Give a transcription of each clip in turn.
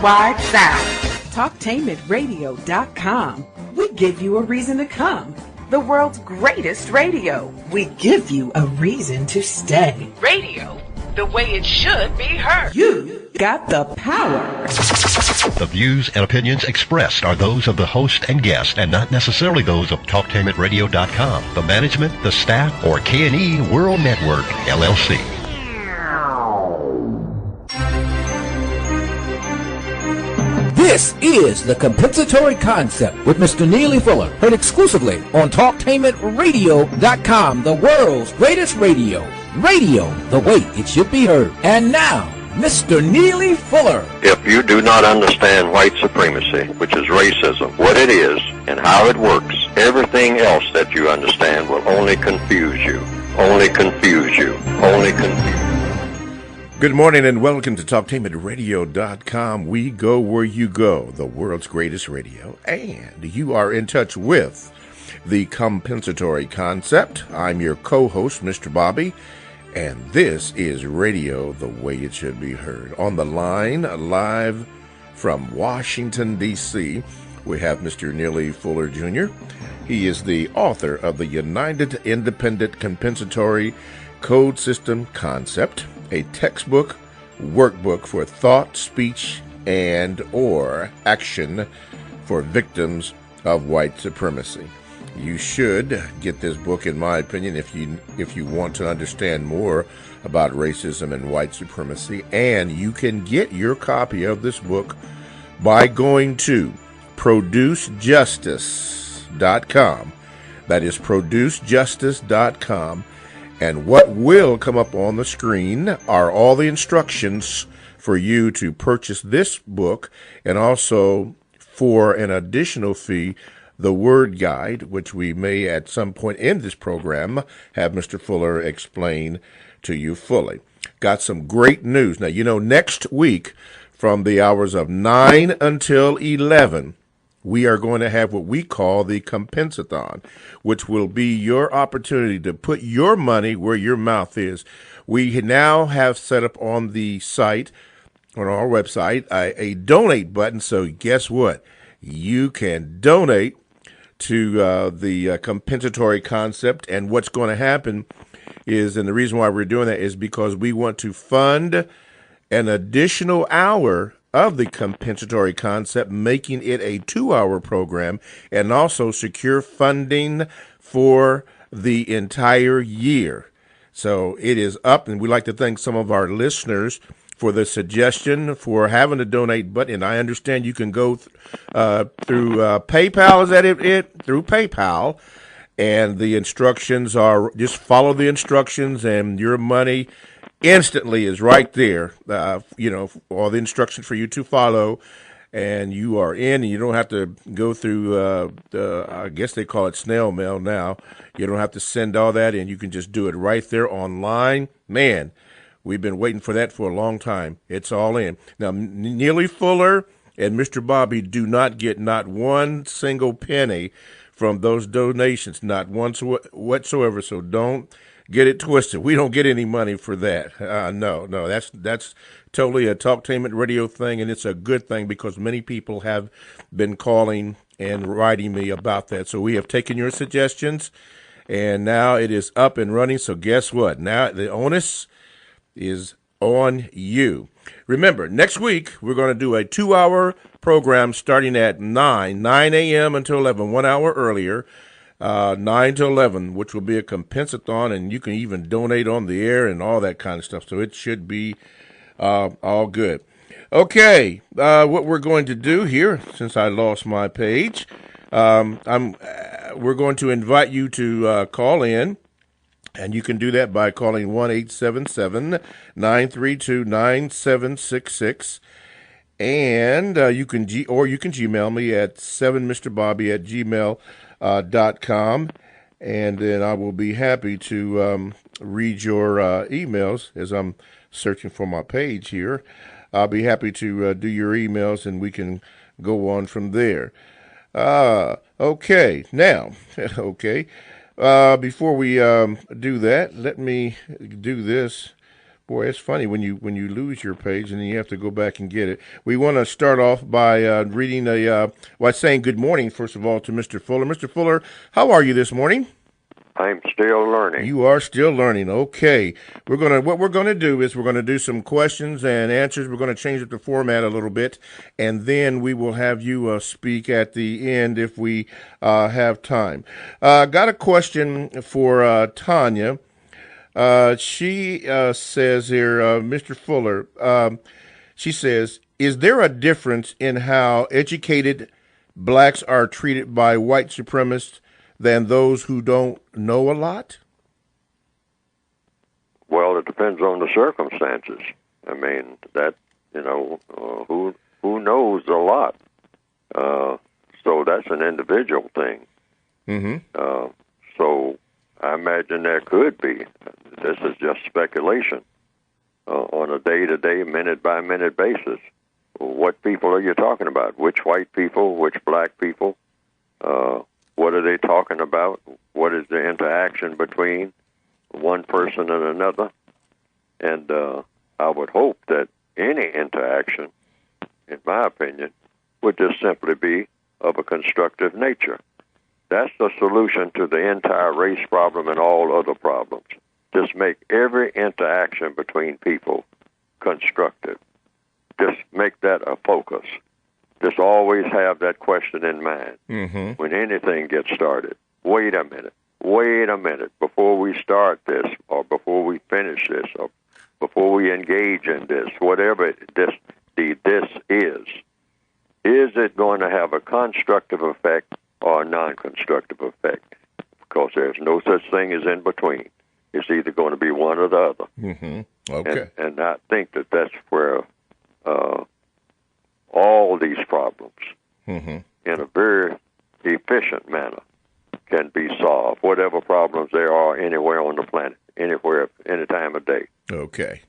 worldwide sound. Talktainmentradio.com. We give you a reason to come. The world's greatest radio. We give you a reason to stay. Radio, the way it should be heard. You got the power. The views and opinions expressed are those of the host and guest and not necessarily those of Talktainmentradio.com, the management, the staff, or K&E World Network, LLC. This is The Compensatory Concept with Mr. Neely Fuller, heard exclusively on TalkTainmentRadio.com, the world's greatest radio. Radio, the way it should be heard. And now, Mr. Neely Fuller. If you do not understand white supremacy, which is racism, what it is and how it works, everything else that you understand will only confuse you. Only confuse you. Only confuse you. Good morning and welcome to TalkTainmentRadio.com. We go where you go, the world's greatest radio. And you are in touch with The Compensatory Concept. I'm your co-host, Mr. Bobby. And this is radio the way it should be heard. On the line, live from Washington, D.C., we have Mr. Neely Fuller, Jr. He is the author of the United Independent Compensatory Code System Concept, a textbook workbook for thought, speech, and or action for victims of white supremacy. You should get this book, in my opinion, if you want to understand more about racism and white supremacy. And you can get your copy of this book by going to producejustice.com. That is producejustice.com. And what will come up on the screen are all the instructions for you to purchase this book, and also for an additional fee, the word guide, which we may at some point in this program have Mr. Fuller explain to you fully. Got some great news. Now, next week from the hours of 9 until 11, we are going to have what we call the Compensathon, which will be your opportunity to put your money where your mouth is. We now have set up on the site, on our website, a donate button. So guess what? You can donate to the compensatory concept. And what's going to happen is, and the reason why we're doing that is because we want to fund an additional hour of the compensatory concept, making it a 2-hour program, and also secure funding for the entire year. So it is up, and we'd like to thank some of our listeners for the suggestion for having a donate button. And I understand you can go through PayPal. Is that it? Through PayPal. And the instructions are just follow the instructions, and your money instantly is right there, all the instructions for you to follow, and you are in, and you don't have to go through, I guess they call it snail mail now. You don't have to send all that in. You can just do it right there online. Man, we've been waiting for that for a long time. It's all in. Now, Neely Fuller and Mr. Bobby do not get not one single penny from those donations, not one whatsoever, so don't get it twisted. We don't get any money for that. No, that's totally a Talktainment Radio thing, and it's a good thing because many people have been calling and writing me about that. So we have taken your suggestions, and now it is up and running. So guess what? Now the onus is on you. Remember, next week we're going to do a 2-hour program starting at 9 a.m. until 11, 1 hour earlier. 9 to 11, which will be a compensathon, and you can even donate on the air and all that kind of stuff. So it should be all good. Okay, what we're going to do here, since I lost my page, we're going to invite you to call in, and you can do that by calling 1-877-932-9766. And you can Gmail me at 7mrbobby@gmail.com, and then I will be happy to read your emails as I'm searching for my page here. I'll be happy to do your emails, and we can go on from there. Okay, now, before we do that, let me do this. Boy, it's funny when you lose your page and then you have to go back and get it. We want to start off by reading saying good morning first of all to Mr. Fuller. Mr. Fuller, how are you this morning? I'm still learning. You are still learning. Okay. What we're gonna do is we're gonna do some questions and answers. We're gonna change up the format a little bit, and then we will have you speak at the end if we have time. Got a question for Tanya. She says here, Mr. Fuller, she says, is there a difference in how educated blacks are treated by white supremacists than those who don't know a lot? Well, it depends on the circumstances. I mean, that, who knows a lot? So that's an individual thing. Mm-hmm. So I imagine there could be. This is just speculation on a day-to-day, minute-by-minute basis. What people are you talking about? Which white people? Which black people? What are they talking about? What is the interaction between one person and another? And I would hope that any interaction, in my opinion, would just simply be of a constructive nature. That's the solution to the entire race problem and all other problems. Just make every interaction between people constructive. Just make that a focus. Just always have that question in mind when anything gets started. Wait a minute, before we start this, or before we finish this, or before we engage in this, whatever this is it going to have a constructive effect or a non-constructive effect? Because there's no such thing as in between. It's either going to be one or the other. Mm-hmm. Okay. And I think that that's where all these problems, in a very efficient manner, can be solved. Whatever problems there are anywhere on the planet, anywhere, any time of day. Okay.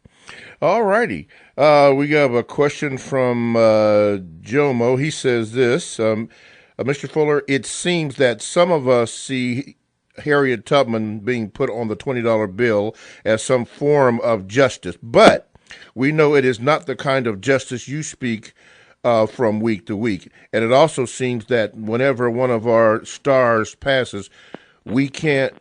All righty. We have a question from Jomo. He says this, Mr. Fuller, it seems that some of us see Harriet Tubman being put on the $20 bill as some form of justice, but we know it is not the kind of justice you speak from week to week. And it also seems that whenever one of our stars passes, we can't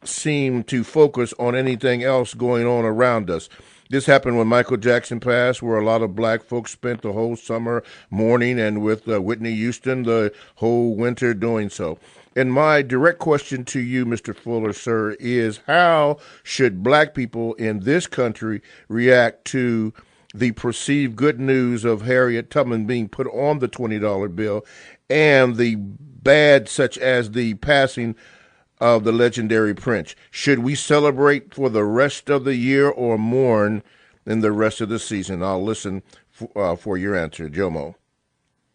seem to focus on anything else going on around us. This happened when Michael Jackson passed, where a lot of black folks spent the whole summer mourning, and with Whitney Houston the whole winter doing so. And my direct question to you, Mr. Fuller, sir, is how should black people in this country react to the perceived good news of Harriet Tubman being put on the $20 bill and the bad, such as the passing of the legendary Prince? Should we celebrate for the rest of the year or mourn in the rest of the season? I'll listen for your answer, Jomo.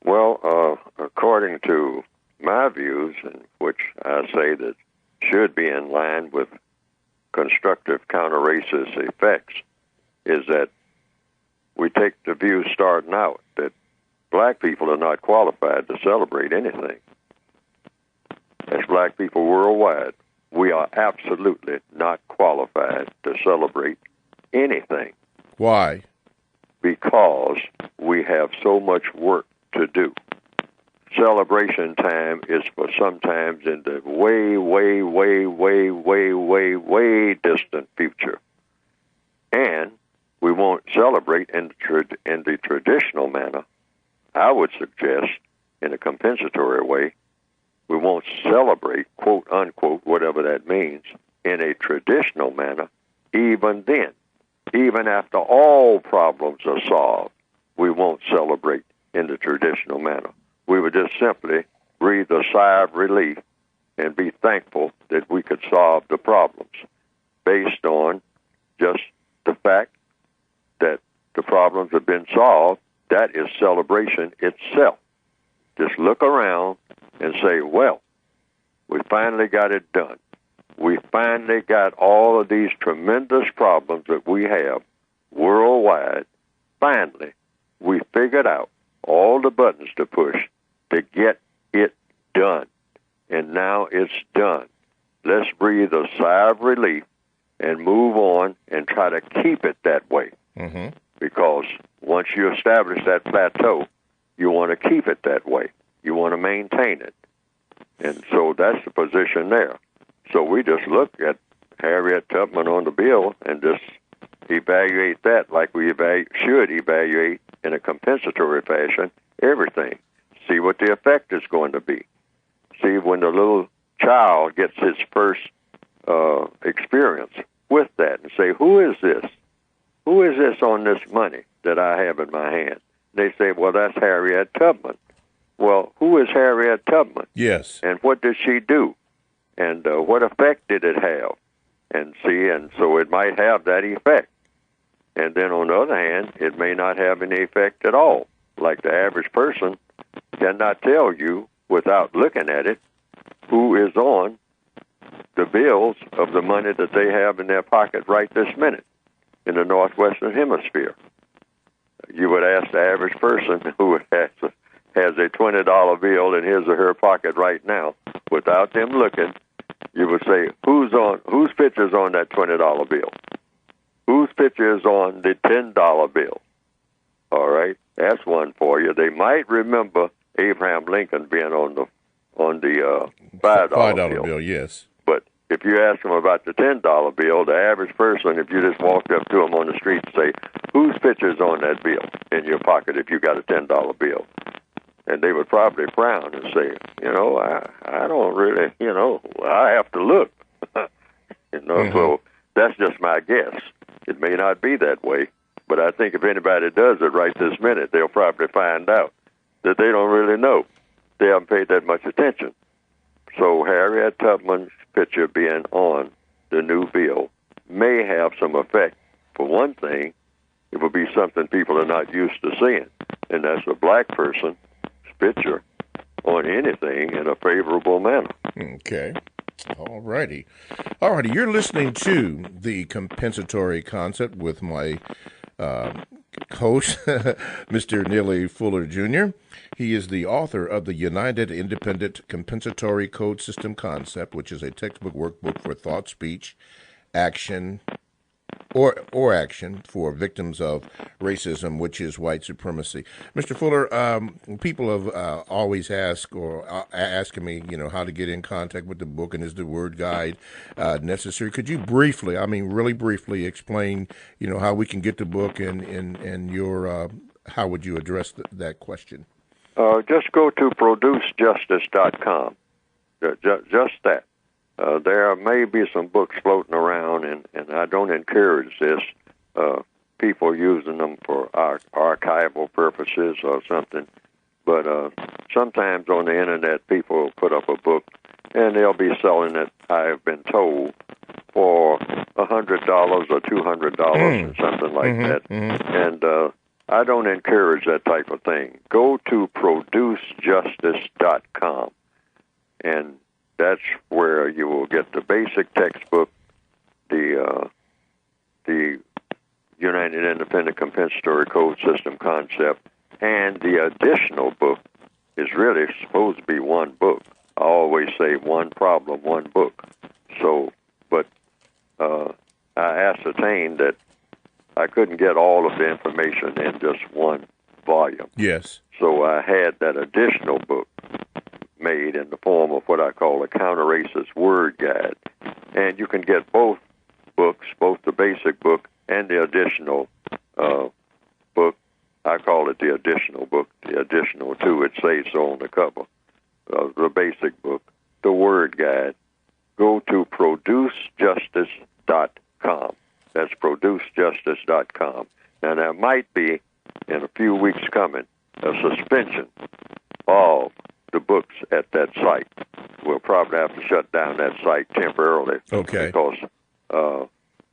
Well, according to my views, in which I say that should be in line with constructive counter-racist effects, is that we take the view starting out that black people are not qualified to celebrate anything. As black people worldwide, we are absolutely not qualified to celebrate anything. Why? Because we have so much work to do. Celebration time is for sometimes in the way distant future. And we won't celebrate in the traditional manner. I would suggest, in a compensatory way, we won't celebrate, quote, unquote, whatever that means, in a traditional manner, even then. Even after all problems are solved, we won't celebrate in the traditional manner. We would just simply breathe a sigh of relief and be thankful that we could solve the problems based on just the fact that the problems have been solved. That is celebration itself. Just look around and say, well, we finally got it done. We finally got all of these tremendous problems that we have worldwide. Finally, we figured out all the buttons to push to get it done. And now it's done. Let's breathe a sigh of relief and move on and try to keep it that way. Mm-hmm. Because once you establish that plateau, you want to keep it that way. You want to maintain it. And so that's the position there. So we just look at Harriet Tubman on the bill and just evaluate that like we should evaluate in a compensatory fashion everything. See what the effect is going to be. See when the little child gets his first experience with that and say, who is this? Who is this on this money that I have in my hand? They say, well, that's Harriet Tubman. Well, who is Harriet Tubman? Yes. And what did she do? And what effect did it have? And see, and so it might have that effect. And then on the other hand, it may not have any effect at all. Like the average person cannot tell you without looking at it who is on the bills of the money that they have in their pocket right this minute in the Northwestern Hemisphere. You would ask the average person who has a $20 bill in his or her pocket right now, without them looking, you would say, whose picture's on that $20 bill? Whose picture is on the $10 bill? All right, that's one for you. They might remember Abraham Lincoln being on the $5 bill, yes. But if you ask them about the $10 bill, the average person, if you just walked up to them on the street and say, whose picture's on that bill in your pocket if you got a $10 bill? And they would probably frown and say, I don't really, I have to look. So that's just my guess. It may not be that way, but I think if anybody does it right this minute, they'll probably find out that they don't really know. They haven't paid that much attention. So Harriet Tubman's picture being on the new bill may have some effect. For one thing, it will be something people are not used to seeing, and that's a black person's picture on anything in a favorable manner. Okay. All righty. You're listening to The Compensatory Concept with my host, Mr. Neely Fuller Jr. He is the author of the United Independent Compensatory Code System Concept, which is a textbook workbook for thought, speech, action, or action for victims of racism, which is white supremacy. Mr. Fuller, people have always asked or asking me, how to get in contact with the book, and is the word guide necessary? Could you briefly, really briefly, explain, how we can get the book and your how would you address that question? Just go to producejustice.com. Just that. There may be some books floating around, and I don't encourage this, people using them for archival purposes or something. But sometimes on the Internet, people put up a book, and they'll be selling it, I've been told, for $100 or $200 or something like that. And I don't encourage that type of thing. Go to producejustice.com, and that's where you will get the basic textbook, the United Independent Compensatory Code System Concept, and the additional book is really supposed to be one book. I always say one problem, one book. So, but I ascertained that I couldn't get all of the information in just one volume. Yes. So I had that additional book made in the form of what I call a counter-racist word guide. And you can get both books, both the basic book and the additional book. I call it the additional book, the additional two. It says so on the cover. The basic book, the word guide. Go to producejustice.com. That's producejustice.com. Now, there might be, in a few weeks coming, a suspension of the books at that site. We'll probably have to shut down that site temporarily. Okay. Because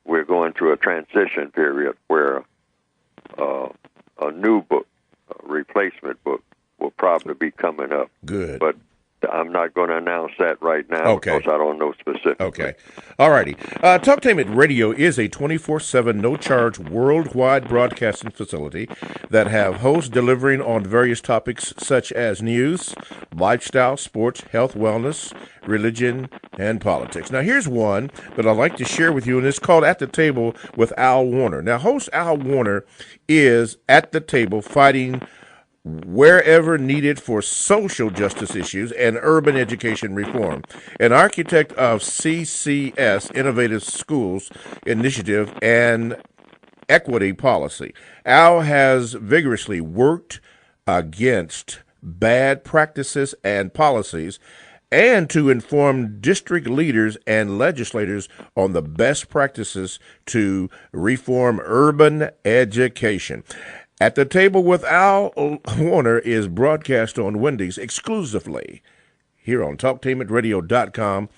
we're going through a transition period where a new book, a replacement book, will probably be coming up. Good. But I'm not going to announce that right now because I don't know specifically. Okay. Alrighty. Talktainment Radio is a 24/7 no-charge worldwide broadcasting facility that have hosts delivering on various topics such as news, lifestyle, sports, health, wellness, religion, and politics. Now, here's one that I'd like to share with you, and it's called At the Table with Al Warner. Now, host Al Warner is at the table fighting wherever needed for social justice issues and urban education reform. An architect of CCS, Innovative Schools Initiative, and equity policy, Al has vigorously worked against bad practices and policies and to inform district leaders and legislators on the best practices to reform urban education. At the Table with Al Warner is broadcast on Wendy's exclusively here on TalkTainmentRadio.com.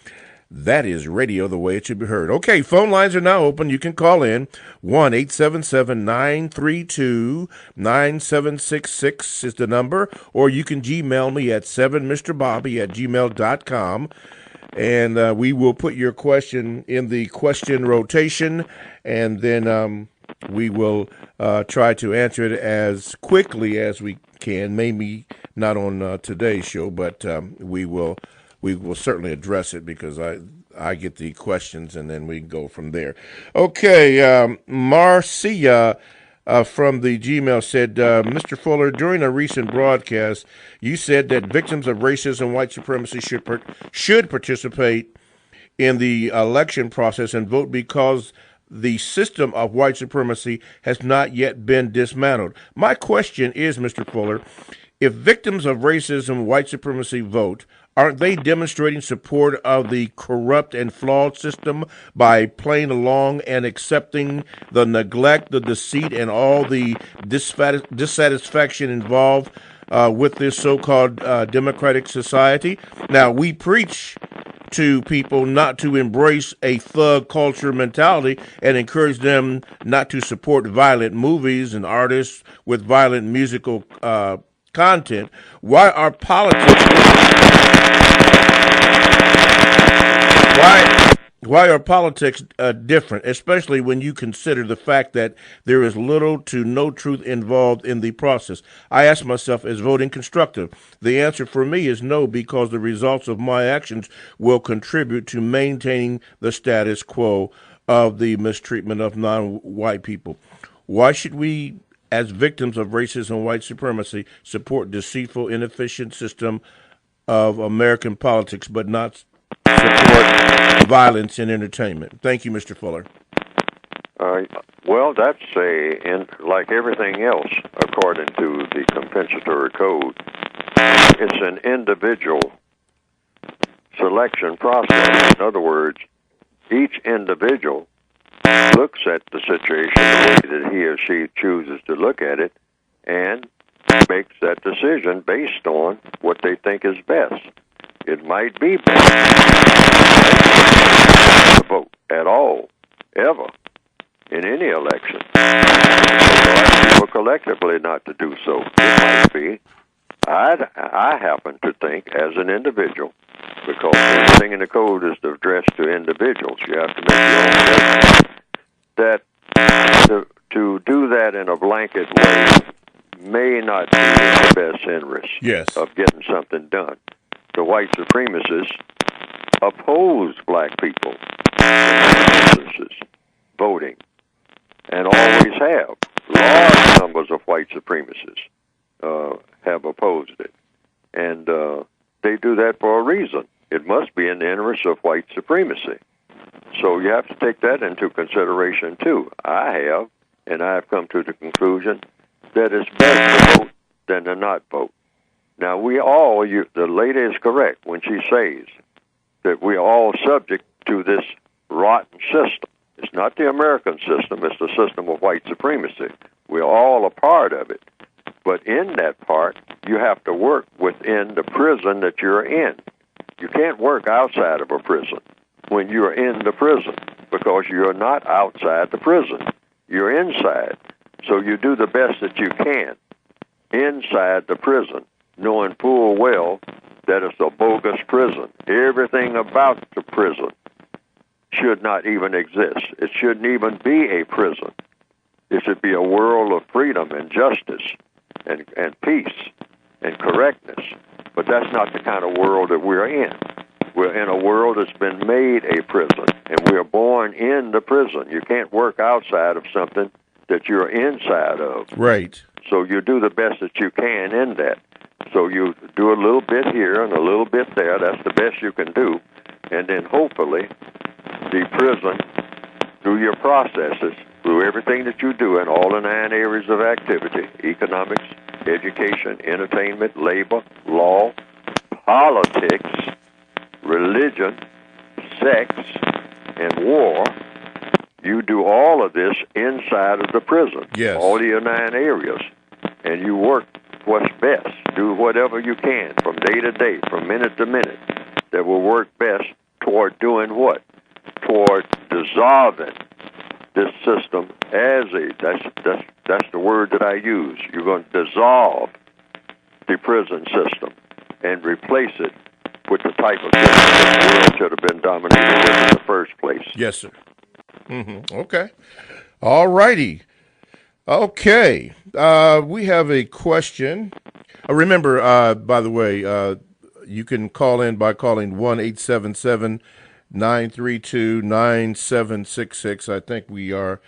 That is radio the way it should be heard. Okay, phone lines are now open. You can call in 1-877-932-9766 is the number, or you can Gmail me at 7mrbobby@gmail.com. And we will put your question in the question rotation, and then we will try to answer it as quickly as we can. Maybe not on today's show, but we will certainly address it because I get the questions and then we go from there. Okay, Marcia from the Gmail said, Mr. Fuller, during a recent broadcast, you said that victims of racism and white supremacy should participate in the election process and vote because the system of white supremacy has not yet been dismantled. My question is, Mr. Fuller, if victims of racism and white supremacy vote, aren't they demonstrating support of the corrupt and flawed system by playing along and accepting the neglect, the deceit, and all the dissatisfaction involved with this so-called democratic society? Now, we preach to people not to embrace a thug culture mentality and encourage them not to support violent movies and artists with violent musical content. Why are politics different, especially when you consider the fact that there is little to no truth involved in the process? I ask myself, is voting constructive? The answer for me is no, because the results of my actions will contribute to maintaining the status quo of the mistreatment of non-white people. Why should we, as victims of racism and white supremacy, support deceitful, inefficient system of American politics, but not support violence in entertainment? Thank you, Mr. Fuller. Well, that's like everything else, according to the compensatory code, it's an individual selection process. In other words, each individual looks at the situation the way that he or she chooses to look at it and makes that decision based on what they think is best. It might be best to vote at all, ever, in any election. People collectively not to do so. It might be. I happen to think, as an individual, because everything in the code is addressed to individuals, you have to make your own judgment, that to do that in a blanket way may not be in the best interest of getting something done. The white supremacists oppose black people voting, and always have. Large numbers of white supremacists have opposed it, and they do that for a reason. It must be in the interest of white supremacy. So you have to take that into consideration, too. I have, and I have come to the conclusion that it's better to vote than to not vote. Now, the lady is correct when she says that we are all subject to this rotten system. It's not the American system, it's the system of white supremacy. We're all a part of it. But in that part, you have to work within the prison that you're in. You can't work outside of a prison when you're in the prison, because you're not outside the prison. You're inside. So you do the best that you can inside the prison, knowing full well that it's a bogus prison. Everything about the prison should not even exist. It shouldn't even be a prison. It should be a world of freedom and justice and peace and correctness. But that's not the kind of world that we're in. We're in a world that's been made a prison, and we're born in the prison. You can't work outside of something that you're inside of. Right. So you do the best that you can in that. So you do a little bit here and a little bit there. That's the best you can do. And then hopefully the prison, through your processes, through everything that you do in all the 9 areas of activity, economics, education, entertainment, labor, law, politics, religion, sex, and war, you do all of this inside of the prison, yes, all of your 9 areas, and you work what's best. Do whatever you can from day to day, from minute to minute, that will work best toward doing what? Toward dissolving this system as that's the word that I use. You're going to dissolve the prison system and replace it with the type of system that the world should have been dominated with in the first place. Yes, sir. Mm-hmm. Okay. All righty. Okay. We have a question. Remember, by the way, you can call in by calling 1-877-932-9766. I think we are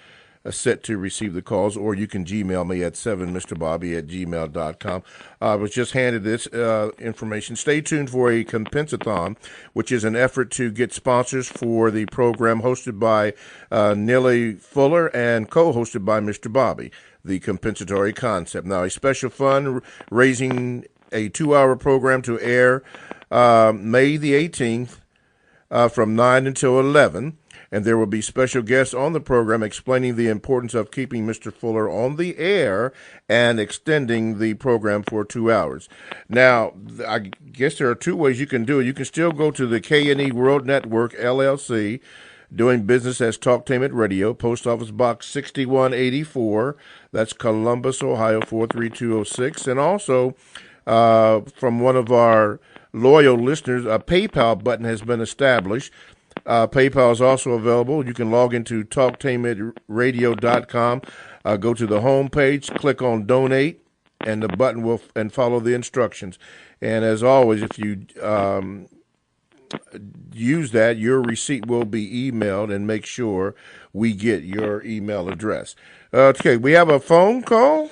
set to receive the calls, or you can Gmail me at 7mrbobby@gmail.com. I was just handed this information. Stay tuned for a Compensathon, which is an effort to get sponsors for the program hosted by Neely Fuller and co-hosted by Mr. Bobby, the compensatory concept. Now, a special fund raising a 2-hour program to air May the 18th from 9 until 11. And there will be special guests on the program explaining the importance of keeping Mr. Fuller on the air and extending the program for 2 hours. Now, I guess there are 2 ways you can do it. You can still go to the K&E World Network, LLC, doing business as Talktainment Radio, Post Office Box 6184. That's Columbus, Ohio, 43206. And also, from one of our loyal listeners, a PayPal button has been established. PayPal is also available. You can log into talktainmentradio.com, go to the home page, click on donate, and the button will and follow the instructions. And as always, if you use that, your receipt will be emailed, and make sure we get your email address. Okay, we have a phone call.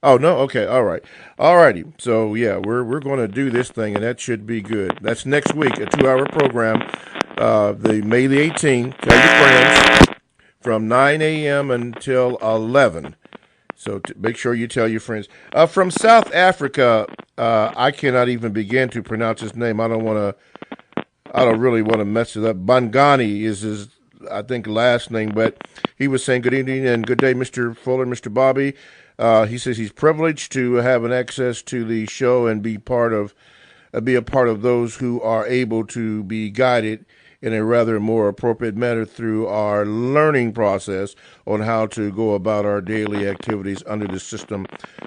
Oh, no? Okay, all right. All righty. So, yeah, we're going to do this thing, and that should be good. That's next week, a 2-hour program, the May the 18th. Tell your friends, from 9 a.m. until 11. So make sure you tell your friends. From South Africa, I cannot even begin to pronounce his name. I don't really want to mess it up. Bangani is his, I think, last name, but he was saying good evening and good day, Mr. Fuller, Mr. Bobby. He says he's privileged to have an access to the show and be a part of those who are able to be guided in a rather more appropriate manner through our learning process on how to go about our daily activities under the system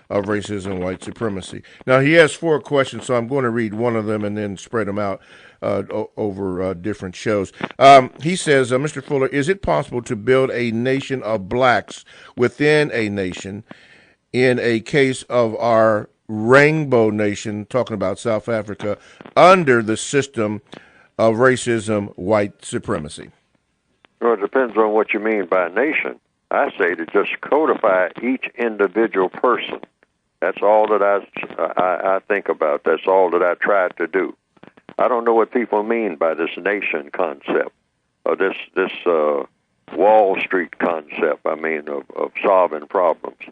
of racism and white supremacy. Now, he has 4 questions, so I'm going to read one of them and then spread them out over different shows. He says, Mr. Fuller, is it possible to build a nation of blacks within a nation in a case of our rainbow nation, talking about South Africa, under the system of racism, white supremacy? Well, it depends on what you mean by nation. I say to just codify each individual person. That's all that I think about. That's all that I tried to do. I don't know what people mean by this nation concept, or this Wall Street concept, of solving problems.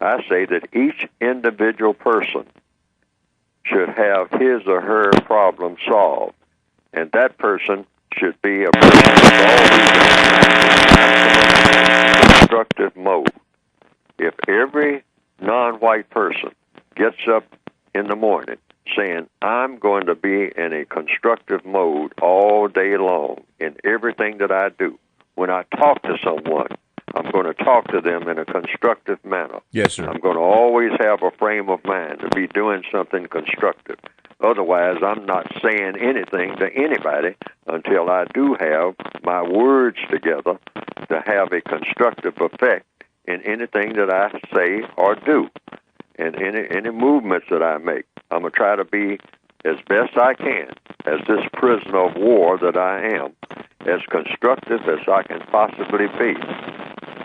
I say that each individual person should have his or her problem solved, and that person should be a person that's always in constructive mode. If every non-white person gets up in the morning saying, I'm going to be in a constructive mode all day long in everything that I do, when I talk to someone, I'm going to talk to them in a constructive manner. Yes, sir. I'm going to always have a frame of mind to be doing something constructive. Otherwise, I'm not saying anything to anybody until I do have my words together to have a constructive effect in anything that I say or do, and any movements that I make. I'm going to try to be, as best I can, as this prisoner of war that I am, as constructive as I can possibly be.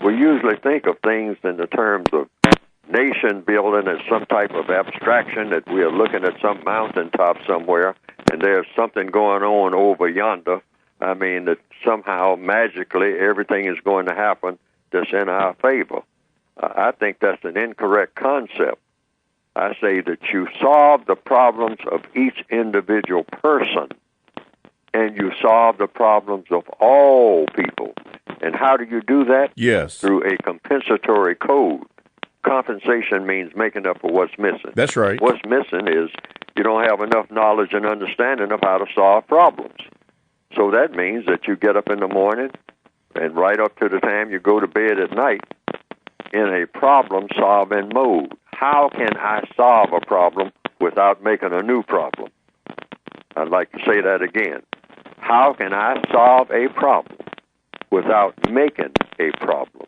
We usually think of things in the terms of nation building as some type of abstraction, that we are looking at some mountaintop somewhere and there's something going on over yonder. I mean, that somehow magically everything is going to happen that's in our favor. I think that's an incorrect concept. I say that you solve the problems of each individual person and you solve the problems of all people. And how do you do that? Yes. Through a compensatory code. Compensation means making up for what's missing. That's right. What's missing is you don't have enough knowledge and understanding of how to solve problems. So that means that you get up in the morning and right up to the time you go to bed at night in a problem-solving mode. How can I solve a problem without making a new problem? I'd like to say that again. How can I solve a problem without making a problem?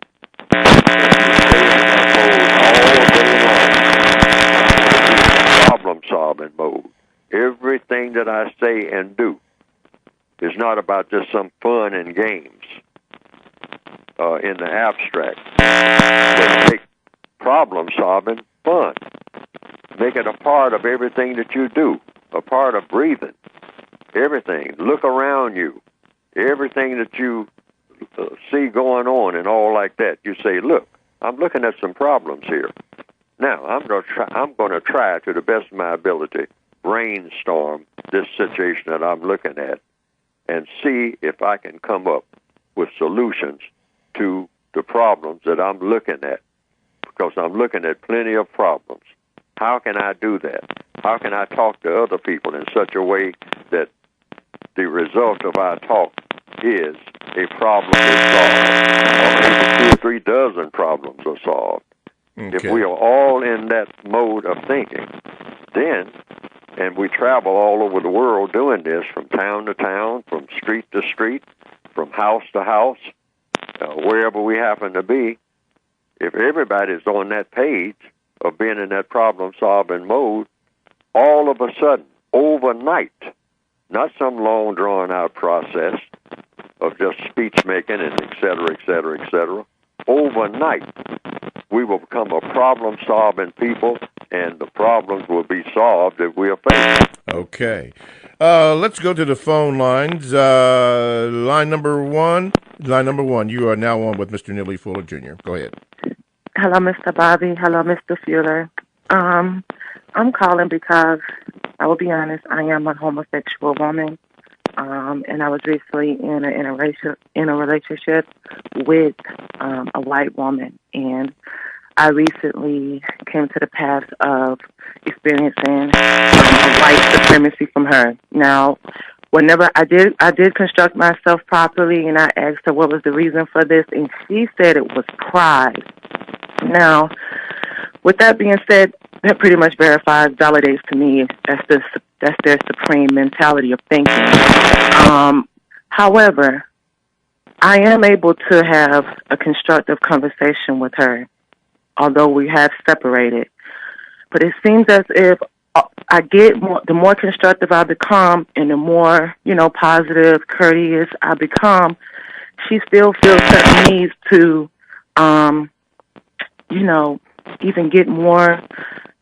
Problem-solving mode. Everything that I say and do is not about just some fun and games in the abstract, but make problem-solving fun. Make it a part of everything that you do, a part of breathing. Everything. Look around you. Everything that you see going on and all like that. You say, look, I'm looking at some problems here. Now, I'm going to try to the best of my ability, brainstorm this situation that I'm looking at and see if I can come up with solutions to the problems that I'm looking at, because I'm looking at plenty of problems. How can I do that? How can I talk to other people in such a way that the result of our talk is a problem is solved, or maybe 2 or 3 dozen problems are solved? Okay. If we are all in that mode of thinking, then, and we travel all over the world doing this, from town to town, from street to street, from house to house, wherever we happen to be, if everybody's on that page of being in that problem-solving mode, all of a sudden, overnight, not some long, drawn-out process of just speech-making and et cetera, overnight, we will become a problem-solving people, and the problems will be solved that we are facing. Okay. Let's go to the phone lines. Line number one, you are now on with Mr. Neely Fuller Jr. Go ahead. Hello, Mr. Bobby. Hello, Mr. Fuller. I'm calling because, I will be honest, I am a homosexual woman, and I was recently in a relationship with a white woman, and I recently came to the path of experiencing white supremacy from her. Now, whenever I did construct myself properly, and I asked her what was the reason for this, and she said it was pride. Now, with that being said, that pretty much validates to me that's their supreme mentality of thinking. However, I am able to have a constructive conversation with her, although we have separated. But it seems as if I get the more constructive I become and the more, positive, courteous I become, she still feels certain needs to, even get more,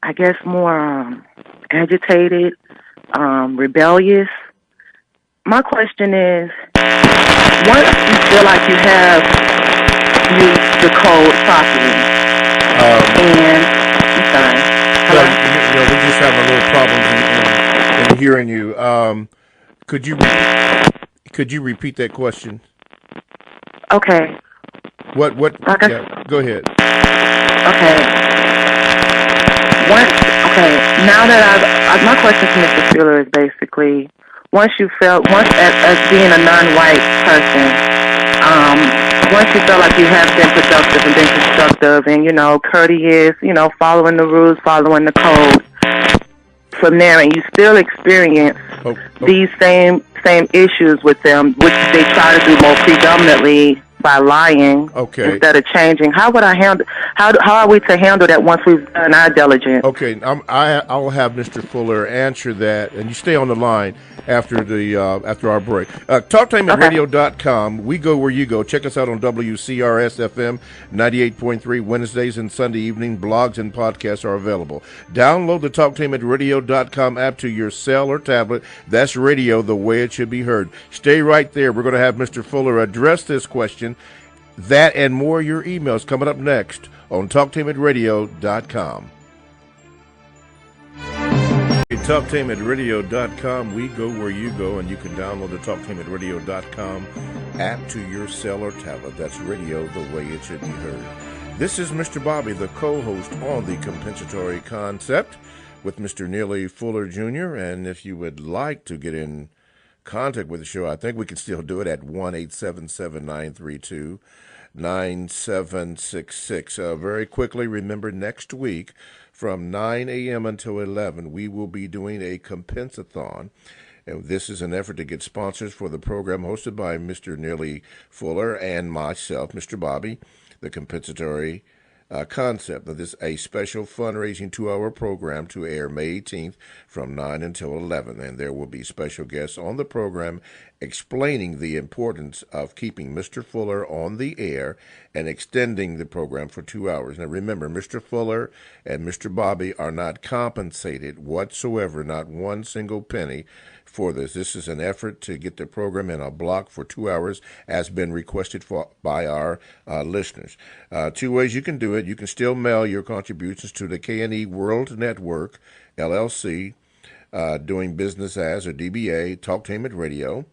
agitated, rebellious. My question is, once you feel like you have used the code properly, and I'm sorry. Hello? We're just having a little problems in hearing you. Could you repeat that question? Okay. What? Yeah, go ahead. Okay. Now that my question to Mr. Fuller is basically, once as being a non-white person, once you feel like you have been productive and been constructive and, courteous, following the rules, following the code, from there and you still experience these same issues with them, which they try to do more predominantly by lying instead of changing. How would I handle? How are we to handle that once we've done our diligence? Okay, I'll have Mr. Fuller answer that, and you stay on the line after our break. TalkTimeAtRadio.com. We go where you go. Check us out on WCRS FM 98.3 Wednesdays and Sunday evening. Blogs and podcasts are available. Download the TalkTimeAtRadio.com app to your cell or tablet. That's radio the way it should be heard. Stay right there. We're going to have Mr. Fuller address this question. That and more your emails coming up next on TalkTimeAtRadio.com. TalkTimeAtRadio.com. We go where you go, and you can download the TalkTimeAtRadio.com app to your cell or tablet. That's radio the way it should be heard. This is Mr. Bobby, the co-host on The Compensatory Concept with Mr. Neely Fuller Jr., and if you would like to get in contact with the show, I think we can still do it at 1-877-932-9766. Very quickly, remember next week from 9 a.m. until 11, we will be doing a Compensathon. And this is an effort to get sponsors for the program hosted by Mr. Neely Fuller and myself, Mr. Bobby, the Compensatory Concept. Now, this is a special fundraising 2-hour program to air May 18th from 9 until 11, and there will be special guests on the program explaining the importance of keeping Mr. Fuller on the air and extending the program for 2 hours. Now, remember, Mr. Fuller and Mr. Bobby are not compensated whatsoever, not one single penny for this. This is an effort to get the program in a block for 2 hours, as been requested by our listeners. 2 ways you can do it. You can still mail your contributions to the K&E World Network, LLC, doing business as, or DBA, Talktainment Radio,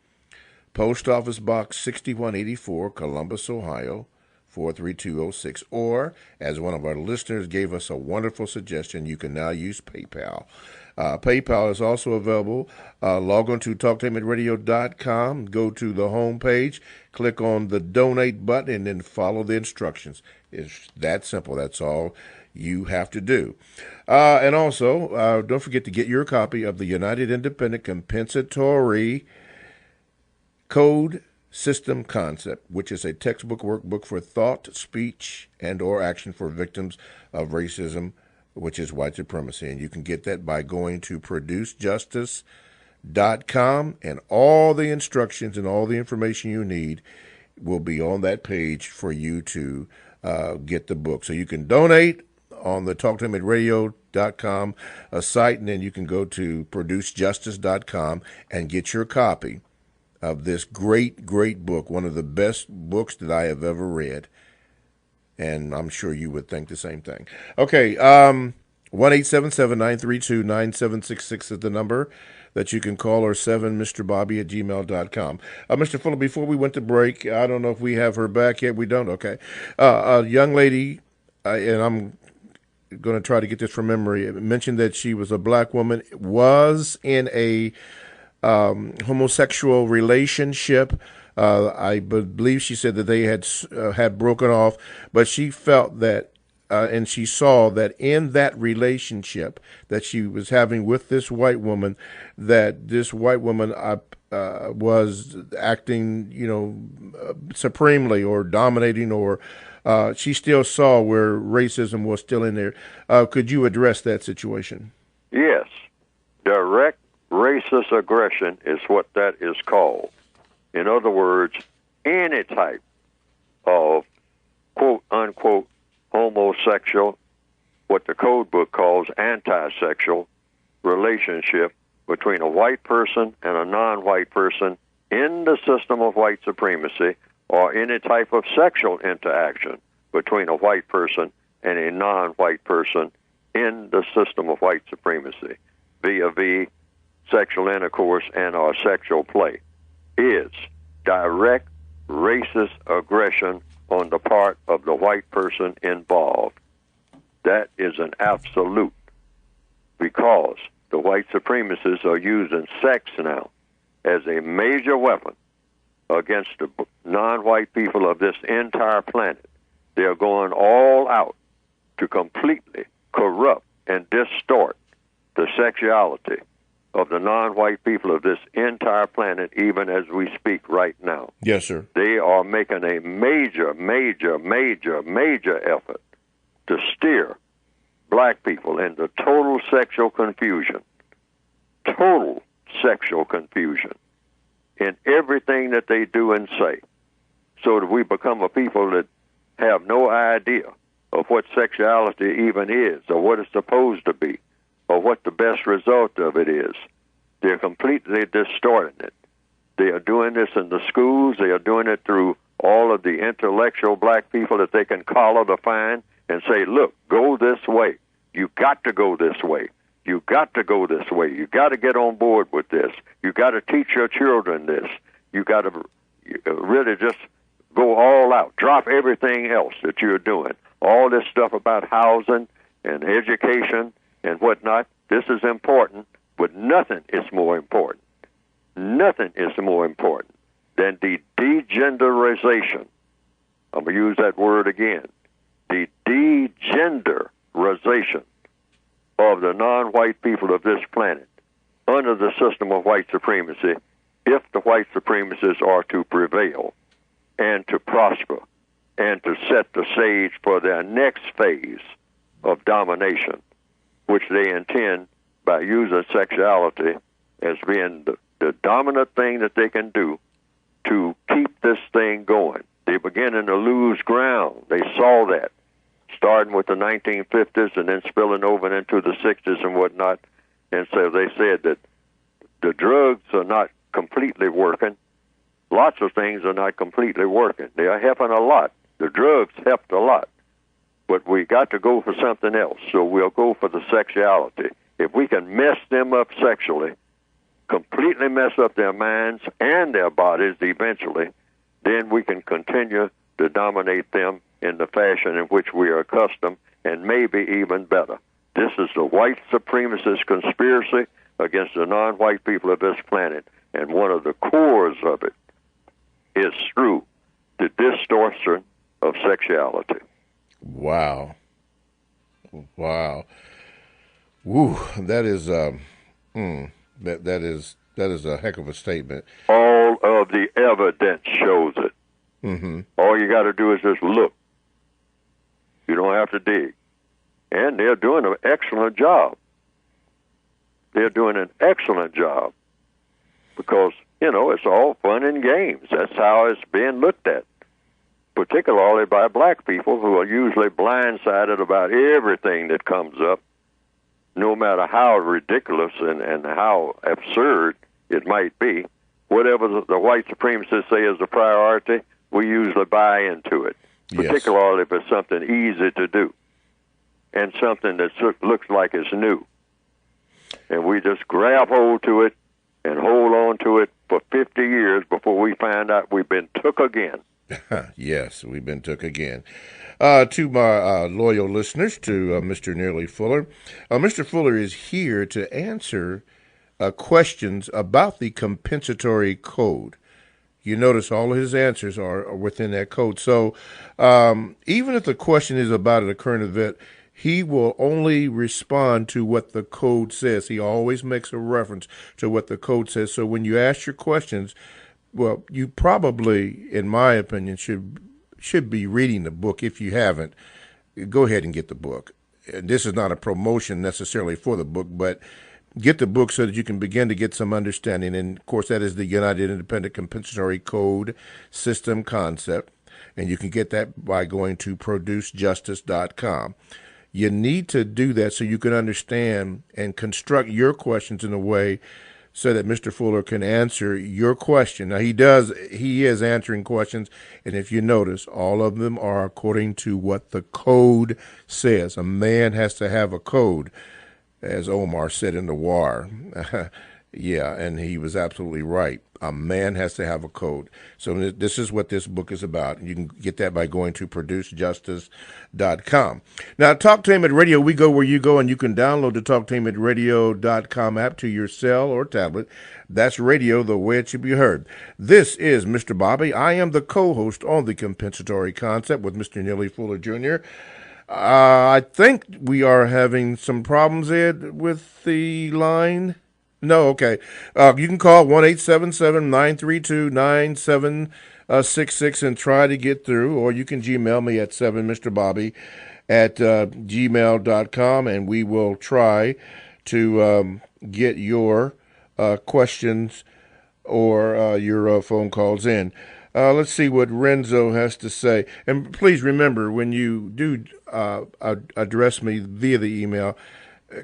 Post Office Box 6184, Columbus, Ohio, 43206. Or, as one of our listeners gave us a wonderful suggestion, you can now use PayPal. PayPal is also available. Log on to TalkTimeAtRadio.com, go to the home page, click on the donate button, and then follow the instructions. It's that simple. That's all you have to do. And also, don't forget to get your copy of the United Independent Compensatory Code System Concept, which is a textbook workbook for thought, speech, and or action for victims of racism, which is white supremacy. And you can get that by going to producejustice.com, and all the instructions and all the information you need will be on that page for you to get the book. So you can donate on the TalkTimeAtRadio.com site, and then you can go to producejustice.com and get your copy of this great, great book, one of the best books that I have ever read. And I'm sure you would think the same thing. Okay, 1-877-932-9766 is the number that you can call, or 7mrbobby@gmail.com. Mr. Fuller, before we went to break, I don't know if we have her back yet. We don't? Okay. A young lady, and I'm going to try to get this from memory, mentioned that she was a black woman, was in a homosexual relationship. I believe she said that they had broken off, but she felt that, and she saw that in that relationship that she was having with this white woman, that this white woman was acting, supremely or dominating, or she still saw where racism was still in there. Could you address that situation? Yes. Direct racist aggression is what that is called. In other words, any type of quote-unquote homosexual, what the code book calls anti-sexual relationship between a white person and a non-white person in the system of white supremacy, or any type of sexual interaction between a white person and a non-white person in the system of white supremacy, via sexual intercourse and or sexual play, is direct racist aggression on the part of the white person involved. That is an absolute, because the white supremacists are using sex now as a major weapon against the non-white people of this entire planet. They are going all out to completely corrupt and distort the sexuality of the non-white people of this entire planet, even as we speak right now. Yes, sir. They are making a major, major, major, major effort to steer black people into total sexual confusion. Total sexual confusion in everything that they do and say, so that we become a people that have no idea of what sexuality even is, or what it's supposed to be, or what the best result of it is. They're completely distorting it. They are doing this in the schools. They are doing it through all of the intellectual black people that they can collar to find and say, look, go this way. You got to go this way. You got to go this way. You got to get on board with this. You got to teach your children this. You got to really just go all out. Drop everything else that you're doing. All this stuff about housing and education and whatnot, this is important, but nothing is more important. Nothing is more important than the degenderization. I'm going to use that word again. The degenderization of the non-white people of this planet under the system of white supremacy, if the white supremacists are to prevail and to prosper and to set the stage for their next phase of domination, which they intend by using sexuality as being the dominant thing that they can do to keep this thing going. They're beginning to lose ground. They saw that, starting with the 1950s and then spilling over into the 60s and whatnot. And so they said that the drugs are not completely working. Lots of things are not completely working. They are helping a lot. The drugs helped a lot. But we got to go for something else, so we'll go for the sexuality. If we can mess them up sexually, completely mess up their minds and their bodies eventually, then we can continue to dominate them in the fashion in which we are accustomed, and maybe even better. This is the white supremacist conspiracy against the non-white people of this planet, and one of the cores of it is through the distortion of sexuality. Wow. Wow. Woo, that is that is a heck of a statement. All of the evidence shows it. Mm-hmm. All you got to do is just look. You don't have to dig. And they're doing an excellent job. They're doing an excellent job because, it's all fun and games. That's how it's being looked at, particularly by black people who are usually blindsided about everything that comes up, no matter how ridiculous and how absurd it might be. Whatever the white supremacists say is a priority, we usually buy into it, particularly if it's something easy to do and something that looks like it's new. And we just grab hold to it and hold on to it for 50 years before we find out we've been took again. Yes, we've been took again. To my loyal listeners, to Mr. Neely Fuller. Mr. Fuller is here to answer questions about the compensatory code. You notice all of his answers are within that code. So even if the question is about a current event, he will only respond to what the code says. He always makes a reference to what the code says. So when you ask your questions, well, you probably, in my opinion, should be reading the book. If you haven't, go ahead and get the book. And this is not a promotion necessarily for the book, but get the book so that you can begin to get some understanding. And, of course, that is the United Independent Compensatory Code System Concept. And you can get that by going to producejustice.com. You need to do that so you can understand and construct your questions in a way so that Mr. Fuller can answer your question. Now, he is answering questions, and if you notice, all of them are according to what the code says. A man has to have a code, as Omar said in the war. Yeah, and he was absolutely right. A man has to have a code. So this is what this book is about. You can get that by going to producejustice.com. Now, Talktainment Radio, we go where you go, and you can download the Talktainmentradio.com app to your cell or tablet. That's radio the way it should be heard. This is Mr. Bobby. I am the co-host on the Compensatory Concept with Mr. Neely Fuller Jr. I think we are having some problems, Ed, with the line. No, okay. You can call 1-877-932-9766 and try to get through, or you can Gmail me at 7mrbobby at gmail.com, and we will try to get your questions or your phone calls in. Let's see what Renzo has to say. And please remember, when you do address me via the email,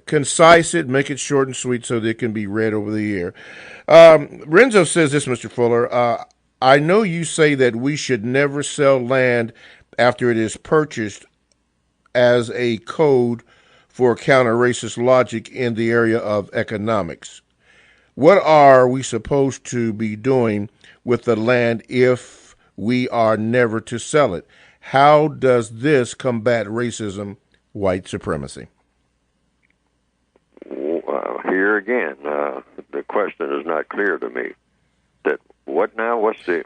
concise it, make it short and sweet so that it can be read over the air. Renzo says this, Mr. Fuller. I know you say that we should never sell land after it is purchased as a code for counter-racist logic in the area of economics. What are we supposed to be doing with the land if we are never to sell it? How does this combat racism, white supremacy? Here again, the question is not clear to me. That what now? What's the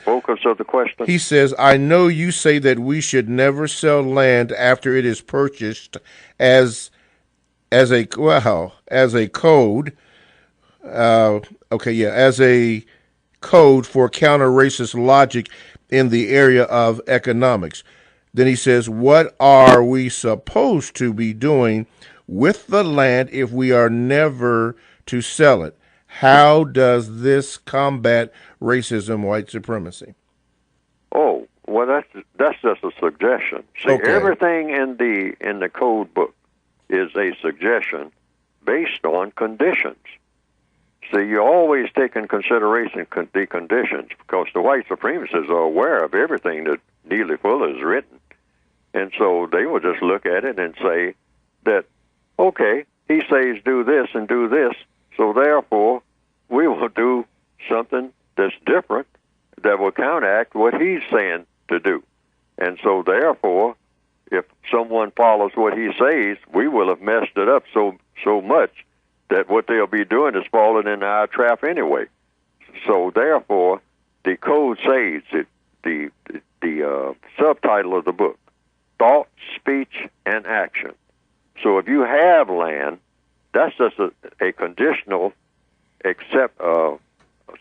focus of the question? He says, I know you say that we should never sell land after it is purchased as a code. As a code for counter-racist logic in the area of economics. Then he says, what are we supposed to be doing with the land if we are never to sell it? How does this combat racism, white supremacy? Oh, well, that's just a suggestion. See, Everything in the code book is a suggestion based on conditions. See, you always take in consideration the conditions, because the white supremacists are aware of everything that Neely Fuller has written. And so they will just look at it and say that, okay, he says do this and do this, so therefore we will do something that's different that will counteract what he's saying to do. And so therefore, if someone follows what he says, we will have messed it up so much that what they'll be doing is falling into our trap anyway. So therefore, the code says it, the subtitle of the book, Thought, Speech, and Action. So if you have land, that's just a conditional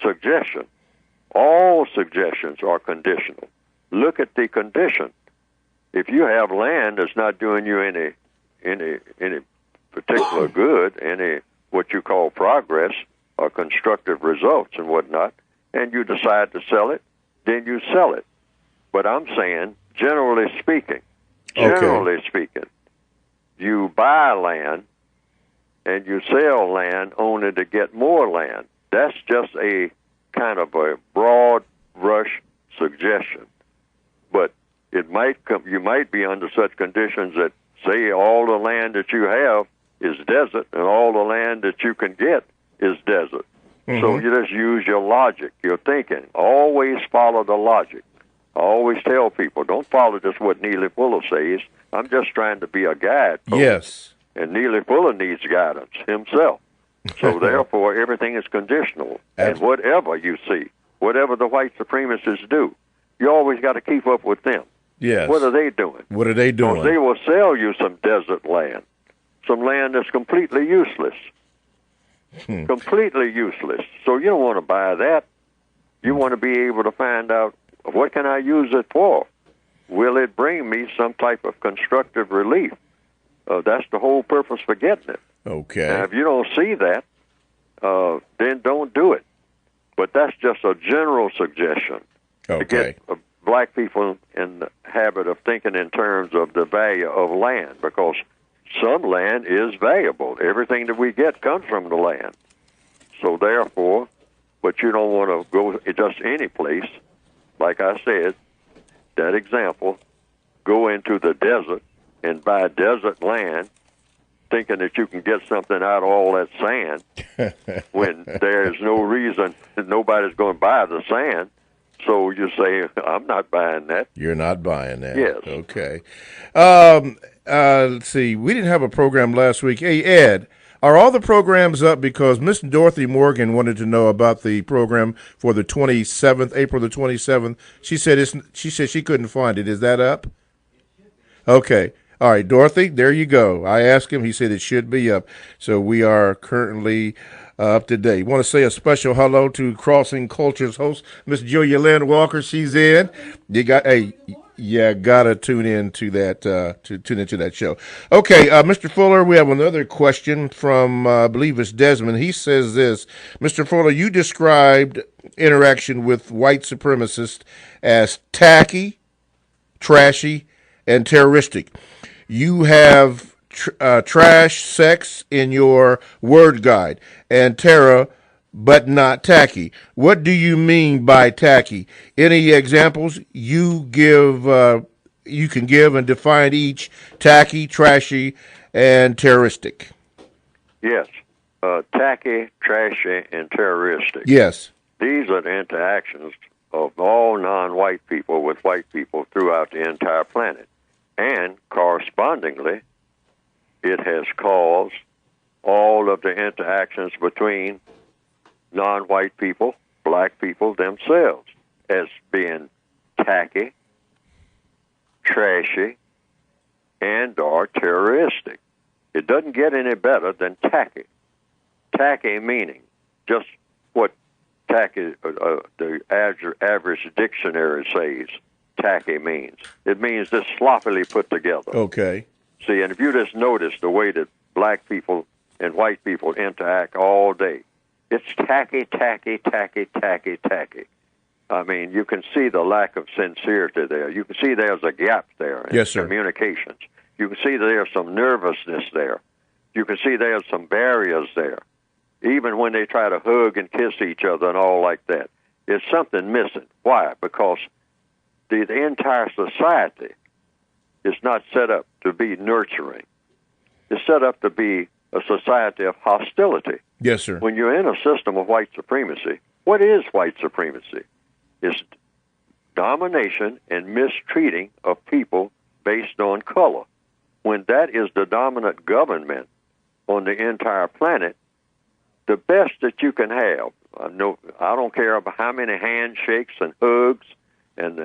suggestion. All suggestions are conditional. Look at the condition. If you have land that's not doing you any particular good, any what you call progress or constructive results and whatnot, and you decide to sell it, then you sell it. But I'm saying, generally speaking, you buy land and you sell land only to get more land. That's just a kind of a broad brush suggestion. But it might you might be under such conditions that, say, all the land that you have is desert and all the land that you can get is desert. Mm-hmm. So you just use your logic, your thinking. Always follow the logic. I always tell people, don't follow just what Neely Fuller says. I'm just trying to be a guide. Yes. And Neely Fuller needs guidance himself. So therefore, everything is conditional. And whatever you see, whatever the white supremacists do, you always got to keep up with them. Yes. What are they doing? What are they doing? Because they will sell you some desert land, some land that's completely useless. Completely useless. So you don't want to buy that. You want to be able to find out, what can I use it for? Will it bring me some type of constructive relief? That's the whole purpose for getting it. Okay. Now, if you don't see that, then don't do it. But that's just a general suggestion to get black people in the habit of thinking in terms of the value of land, because some land is valuable. Everything that we get comes from the land. So therefore, but you don't want to go just any place. Like I said, that example, go into the desert and buy desert land, thinking that you can get something out of all that sand, when there's no reason that nobody's going to buy the sand. So you say, I'm not buying that. You're not buying that. Yes. Okay. Let's see. We didn't have a program last week. Hey, Ed, are all the programs up? Because Miss Dorothy Morgan wanted to know about the program for the 27th, April the 27th. She said she couldn't find it. Is that up? Okay. All right, Dorothy, there you go. I asked him. He said it should be up. So we are currently up to date. Want to say a special hello to Crossing Cultures host, Miss Julia Lynn Walker. She's in. Gotta tune in to that tune into that show. Okay, Mr. Fuller, we have another question from I believe it's Desmond. He says this, Mr. Fuller, you described interaction with white supremacists as tacky, trashy, and terroristic. You have trash, sex in your word guide, and terror, but not tacky. What do you mean by tacky? Any examples you give? You can give and define each: tacky, trashy, and terroristic. Yes. Tacky, trashy, and terroristic. Yes. These are the interactions of all non-white people with white people throughout the entire planet. And correspondingly, it has caused all of the interactions between non-white people, black people themselves, as being tacky, trashy, and or terroristic. It doesn't get any better than tacky. Tacky meaning just what tacky, the average dictionary says tacky means. It means this sloppily put together. Okay. See, and if you just notice the way that black people and white people interact all day, it's tacky, tacky, tacky, tacky, tacky. I mean, you can see the lack of sincerity there. You can see there's a gap there in Yes, sir. communications. You can see there's some nervousness there. You can see there's some barriers there. Even when they try to hug and kiss each other and all like that, there's something missing. Why? Because the entire society is not set up to be nurturing. It's set up to be a society of hostility. Yes, sir. When you're in a system of white supremacy, what is white supremacy? It's domination and mistreating of people based on color. When that is the dominant government on the entire planet, the best that you can have, I don't care about how many handshakes and hugs and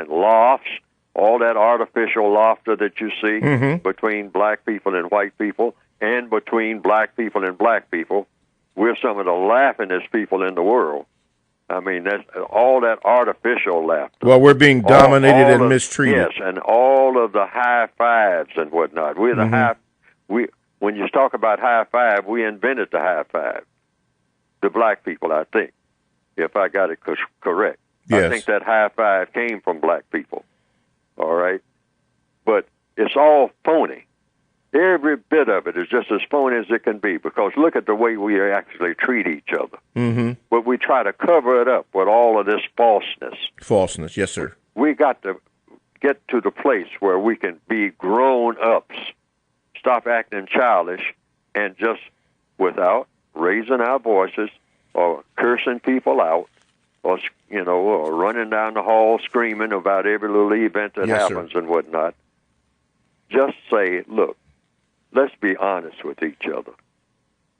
laughs, all that artificial laughter that you see between black people and white people, and between black people and black people. We're some of the laughingest people in the world. I mean, that's all that artificial laughter. Well, we're being dominated and mistreated. Yes, and all of the high fives and whatnot. We're the when you talk about high five, we invented the high five. The black people, I think, if I got it correct. Yes. I think that high five came from black people. All right? But it's all phony. Every bit of it is just as phony as it can be, because look at the way we actually treat each other. But we try to cover it up with all of this falseness. Falseness, yes, sir. We got to get to the place where we can be grown-ups, stop acting childish, and just without raising our voices or cursing people out, or running down the hall screaming about every little event that happens and whatnot. Just say, look, let's be honest with each other.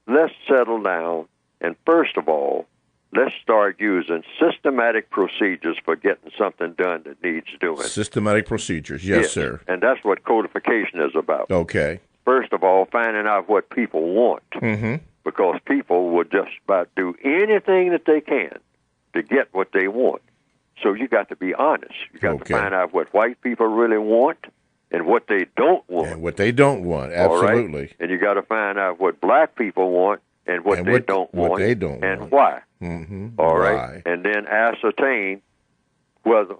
Let's settle down, and first of all, let's start using systematic procedures for getting something done that needs doing. Systematic procedures, yes, sir. And that's what codification is about. Okay. First of all, finding out what people want, because people will just about do anything that they can to get what they want. So you got to be honest. You got to find out what white people really want and what they don't want. And what they don't want, absolutely. Right? And you got to find out what black people want and what they don't want. What they don't and want. Why. All Why. right? And then ascertain whether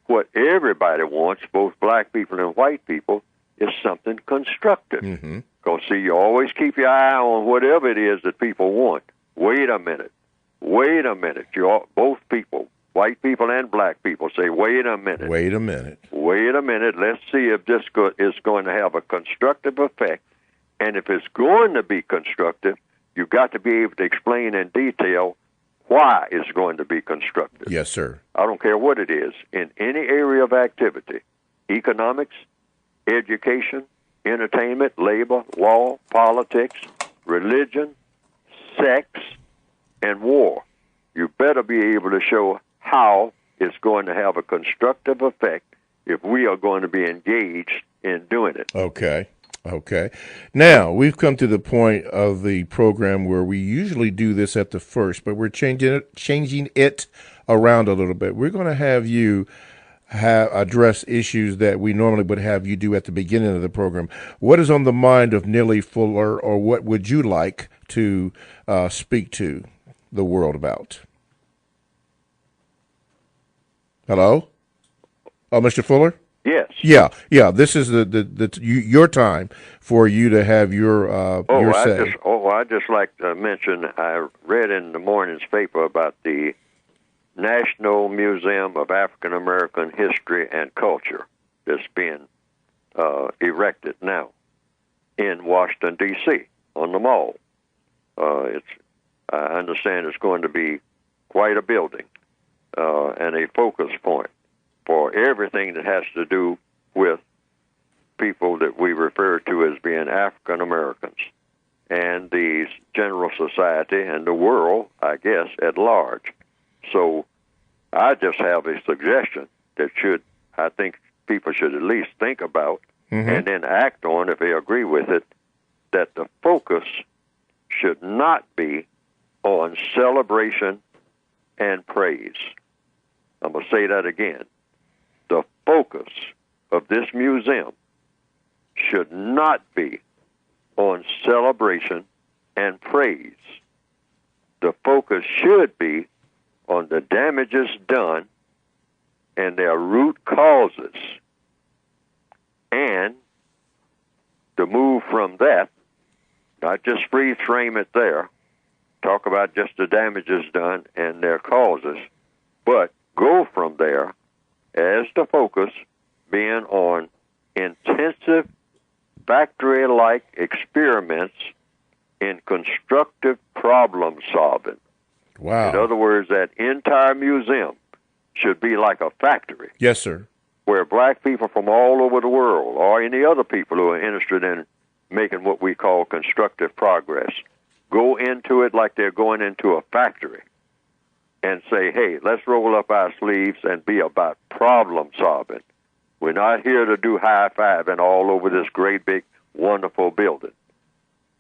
what everybody wants, both black people and white people, is something constructive. Because, see, you always keep your eye on whatever it is that people want. Wait a minute. Both people, white people and black people, say, wait a minute. Wait a minute. Let's see if this is going to have a constructive effect. And if it's going to be constructive, you've got to be able to explain in detail why it's going to be constructive. Yes, sir. I don't care what it is. In any area of activity, economics, education, entertainment, labor, law, politics, religion, sex, and war, you better be able to show how it's going to have a constructive effect if we are going to be engaged in doing it. Okay. Now, we've come to the point of the program where we usually do this at the first, but we're changing it around a little bit. We're going to have you address issues that we normally would have you do at the beginning of the program. What is on the mind of Neely Fuller, or what would you like to speak to the world about? Hello? Oh, Mr. Fuller? Yes. Yeah. This is your time for you to have your say. I'd just like to mention, I read in the morning's paper about the National Museum of African American History and Culture that's being erected now in Washington, D.C. on the Mall. I understand it's going to be quite a building and a focus point for everything that has to do with people that we refer to as being African Americans and the general society and the world, I guess, at large. So I just have a suggestion that I think people should at least think about and then act on if they agree with it, that the focus should not be on celebration and praise. I'm going to say that again. The focus of this museum should not be on celebration and praise. The focus should be on the damages done and their root causes, and to move from that, not just freeze frame it there, talk about just the damages done and their causes, but go from there as the focus being on intensive factory-like experiments in constructive problem solving. Wow. In other words, that entire museum should be like a factory. Yes, sir. Where black people from all over the world, or any other people who are interested in making what we call constructive progress, go into it like they're going into a factory and say, hey, let's roll up our sleeves and be about problem solving. We're not here to do high-fiving all over this great, big, wonderful building,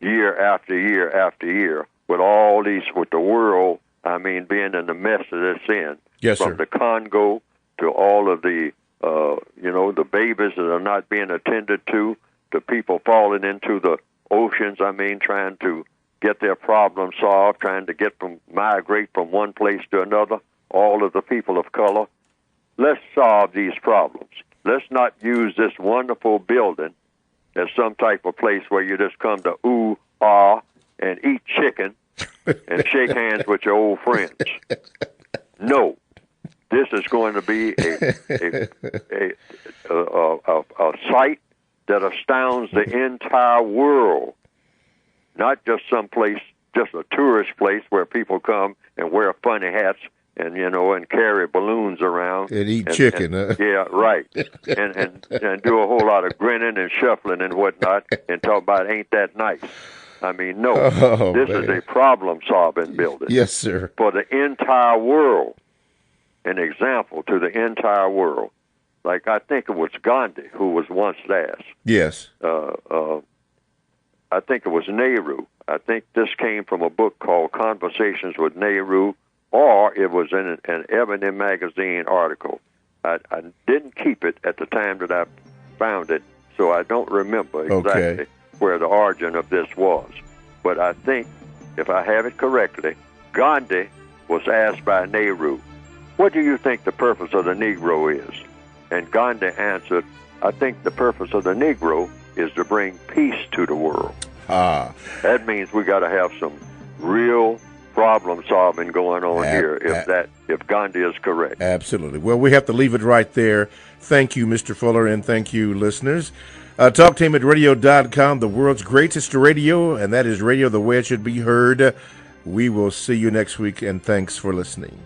year after year after year, with all these, with the world, being in the mess that it's in. Yes, from sir. the Congo to all of the, the babies that are not being attended to people falling into the oceans, trying to get their problem solved, trying to migrate from one place to another, all of the people of color. Let's solve these problems. Let's not use this wonderful building as some type of place where you just come to ooh, ah, and eat chicken and shake hands with your old friends. No, this is going to be a site that astounds the entire world, not just some place, just a tourist place where people come and wear funny hats and carry balloons around and eat chicken. Yeah, right. and do a whole lot of grinning and shuffling and whatnot and talk about ain't that nice. No. This is a problem-solving building. Yes, sir. For the entire world. An example to the entire world. Like I think it was Gandhi who was once asked. Yes. I think it was Nehru. I think this came from a book called Conversations with Nehru, or it was in an Ebony magazine article. I didn't keep it at the time that I found it, so I don't remember exactly where the origin of this was. But I think, if I have it correctly, Gandhi was asked by Nehru, what do you think the purpose of the Negro is? And Gandhi answered, I think the purpose of the Negro is to bring peace to the world. That means we got to have some real problem solving going on here if Gandhi is correct. Absolutely. Well, we have to leave it right there. Thank you, Mr. Fuller, and thank you, listeners. TalkTainmentRadio.com, the world's greatest radio, and that is radio the way it should be heard. We will see you next week, and thanks for listening.